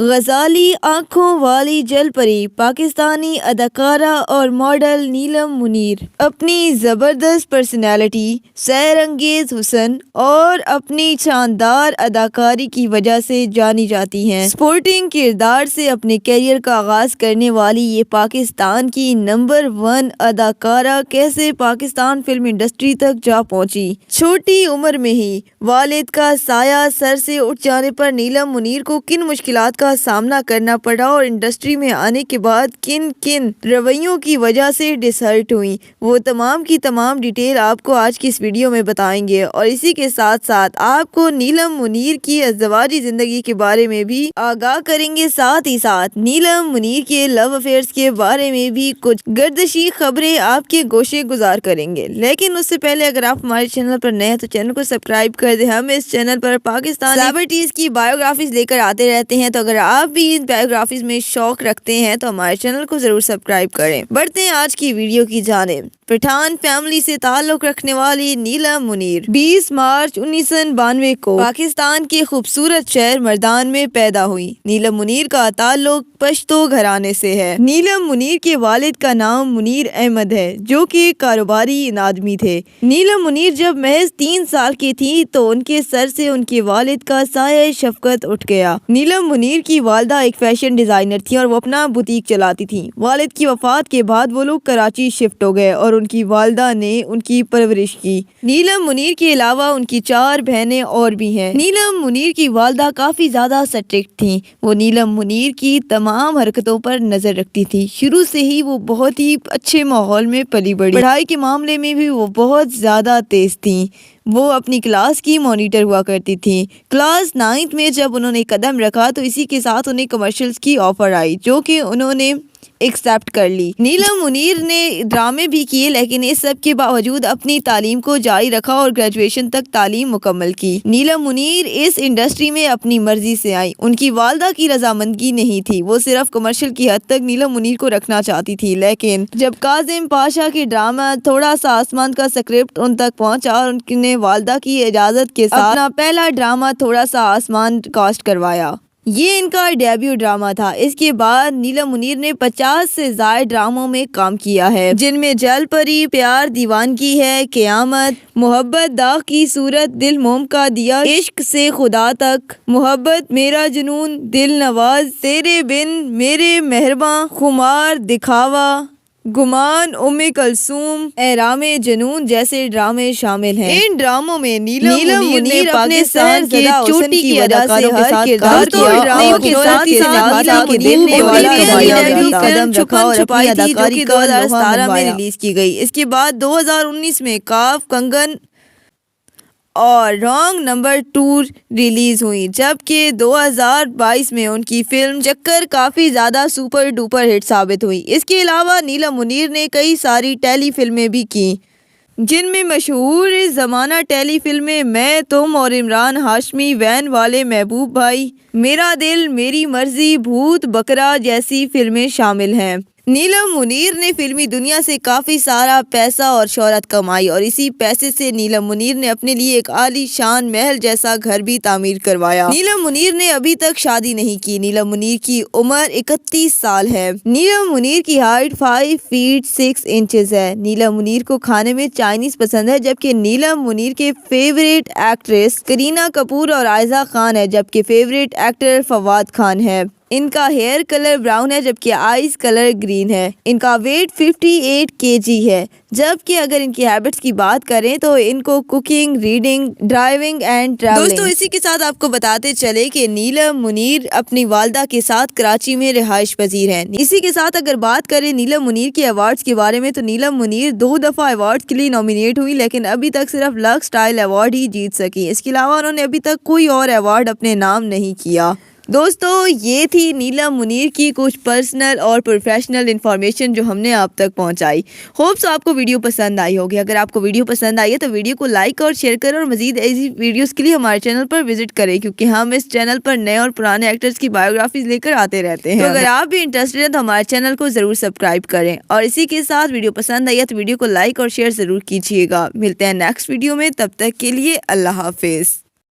غزالی آنکھوں والی جل پری پاکستانی اداکارہ اور ماڈل نیلم منیر اپنی زبردست پرسنالٹی، سحر انگیز حسن اور اپنی شاندار اداکاری کی وجہ سے جانی جاتی ہیں۔ سپورٹنگ کردار سے اپنے کیریئر کا آغاز کرنے والی یہ پاکستان کی نمبر 1 اداکارہ کیسے پاکستان فلم انڈسٹری تک جا پہنچی؟ چھوٹی عمر میں ہی والد کا سایہ سر سے اٹھ جانے پر نیلم منیر کو کن مشکلات کا سامنا کرنا پڑا اور انڈسٹری میں آنے کے بعد کن رویوں کی وجہ سے ڈسہرٹ ہوئیں، وہ تمام کی تمام ڈیٹیل آپ کو آج کی اس ویڈیو میں بتائیں گے، اور اسی کے ساتھ ساتھ آپ کو نیلم منیر کی ازدواجی زندگی کے بارے میں بھی آگاہ کریں گے، ساتھ ہی ساتھ نیلم منیر کے لو افیئرز کے بارے میں بھی کچھ گردشی خبریں آپ کے گوشے گزار کریں گے۔ لیکن اس سے پہلے اگر آپ ہمارے چینل پر نئے ہیں تو چینل کو سبسکرائب کر دیں۔ ہم اس چینل پر پاکستان سیلیبریٹیز کی بایوگرافیز لے کر آتے رہتے ہیں، تو اگر آپ بھی ان بایوگرافیز میں شوق رکھتے ہیں تو ہمارے چینل کو ضرور سبسکرائب کریں۔ بڑھتے ہیں آج کی ویڈیو کی جانب۔ پٹھان فیملی سے تعلق رکھنے والی نیلم منیر 20 مارچ 1992 کو پاکستان کے خوبصورت شہر مردان میں پیدا ہوئی۔ نیلم منیر کا تعلق پشتو گھرانے سے ہے۔ نیلم منیر کے والد کا نام منیر احمد ہے، جو کہ کاروباری آدمی تھے۔ نیلم منیر جب محض 3 سال کی تھی تو ان کے سر سے ان کے والد کا سایہ شفقت اٹھ گیا۔ نیلم منیر کی والدہ ایک فیشن ڈیزائنر تھی اور وہ اپنا بوتیک چلاتی تھیں۔ والد کی وفات کے بعد وہ لوگ کراچی شفٹ ہو گئے اور ان کی والدہ نے ان کی پرورش کی۔ نیلم منیر کے علاوہ ان کی 4 بہنیں اور بھی ہیں۔ نیلم منیر کی والدہ کافی زیادہ سٹرکٹ تھیں۔ وہ نیلم منیر کی تمام حرکتوں پر نظر رکھتی تھی۔ شروع سے ہی وہ بہت ہی اچھے ماحول میں پلی بڑھی۔ پڑھائی کے معاملے میں بھی وہ بہت زیادہ تیز تھیں۔ وہ اپنی کلاس کی مانیٹر ہوا کرتی تھیں۔ کلاس 9 میں جب انہوں نے قدم رکھا تو اسی کے ساتھ انہیں کمرشلز کی آفر آئی، جو کہ انہوں نے ایکسیپٹ کر لی۔ نیلم منیر نے ڈرامے بھی کیے، لیکن اس سب کے باوجود اپنی تعلیم کو جاری رکھا اور گریجویشن تک تعلیم مکمل کی۔ نیلم منیر اس انڈسٹری میں اپنی مرضی سے آئی، ان کی والدہ کی رضامندگی نہیں تھی۔ وہ صرف کمرشل کی حد تک نیلم منیر کو رکھنا چاہتی تھی، لیکن جب کاظم پاشا کے ڈرامہ تھوڑا سا آسمان کا اسکرپٹ ان تک پہنچا اور ان نے والدہ کی اجازت کے ساتھ اپنا پہلا ڈرامہ تھوڑا سا آسمان کاسٹ کروایا۔ یہ ان کا ڈیبیو ڈرامہ تھا۔ اس کے بعد نیلم منیر نے 50 سے زائد ڈراموں میں کام کیا ہے، جن میں جل پری، پیار دیوانگی ہے، قیامت، محبت داغ کی صورت، دل موم کا دیا، عشق سے خدا تک، محبت، میرا جنون، دل نواز، تیرے بن، میرے مہرباں، خمار، دکھاوا، گمان، کلثوم، احرام جنون جیسے ڈرامے شامل ہیں۔ ان ڈراموں میں نیلم منیر نے پاکستان کے چوٹی کی اداکاروں کے ساتھ کردار کیا اور کے ساتھ ہی ساتھ دل میں والا قدم رکھا اور اپنی اداکاری کا 2017 میں ریلیز کی گئی۔ اس کے بعد 2019 میں کاف، کنگن اور رانگ نمبر 2 ریلیز ہوئی، جبکہ 2022 میں ان کی فلم چکر کافی زیادہ سپر ڈوپر ہٹ ثابت ہوئی۔ اس کے علاوہ نیلم منیر نے کئی ساری ٹیلی فلمیں بھی کیں، جن میں مشہور زمانہ ٹیلی فلمیں میں، تم اور عمران ہاشمی، وین والے محبوب بھائی، میرا دل، میری مرضی، بھوت بکرا جیسی فلمیں شامل ہیں۔ نیلم منیر نے فلمی دنیا سے کافی سارا پیسہ اور شہرت کمائی، اور اسی پیسے سے نیلم منیر نے اپنے لیے ایک عالی شان محل جیسا گھر بھی تعمیر کروایا۔ نیلم منیر نے ابھی تک شادی نہیں کی۔ نیلم منیر کی عمر 31 سال ہے۔ نیلم منیر کی ہائٹ 5 فیٹ 6 انچز ہے۔ نیلم منیر کو کھانے میں چائنیز پسند ہے، جبکہ نیلم منیر کے فیوریٹ ایکٹریس کرینہ کپور اور عائزہ خان ہے، جبکہ فیوریٹ ایکٹر فواد خان ہے۔ ان کا ہیئر کلر براؤن ہے، جبکہ آئیز کلر گرین ہے۔ ان کا ویٹ 58 kg ہے، جبکہ اگر ان کی ہیبٹس کی بات کریں تو ان کو cooking, reading, driving and travelling. دوستو اسی کے ساتھ آپ کو بتاتے چلے کہ نیلم منیر اپنی والدہ کے ساتھ کراچی میں رہائش پذیر ہیں۔ اسی کے ساتھ اگر بات کریں نیلم منیر کے ایوارڈز کے بارے میں تو نیلم منیر 2 دفعہ ایوارڈز کے لیے نامینیٹ ہوئی، لیکن ابھی تک صرف لکس اسٹائل ایوارڈ ہی جیت سکی۔ اس کے علاوہ انہوں نے ابھی تک کوئی اور ایوارڈ اپنے نام نہیں کیا۔ دوستو یہ تھی نیلم منیر کی کچھ پرسنل اور پروفیشنل انفارمیشن جو ہم نے آپ تک پہنچائی۔ ہوپس آپ کو ویڈیو پسند آئی ہوگی۔ اگر آپ کو ویڈیو پسند آئی ہے تو ویڈیو کو لائک اور شیئر کریں، اور مزید ایسی ویڈیوز کے لیے ہمارے چینل پر وزٹ کریں، کیونکہ ہم اس چینل پر نئے اور پرانے ایکٹرز کی بایوگرافیز لے کر آتے رہتے ہیں۔ تو اگر آپ بھی انٹرسٹڈ ہیں تو ہمارے چینل کو ضرور سبسکرائب کریں، اور اسی کے ساتھ ویڈیو پسند آئی ہے تو ویڈیو کو لائک اور شیئر ضرور کیجیے گا۔ ملتے ہیں نیکسٹ ویڈیو میں، تب تک کے لیے اللہ حافظ۔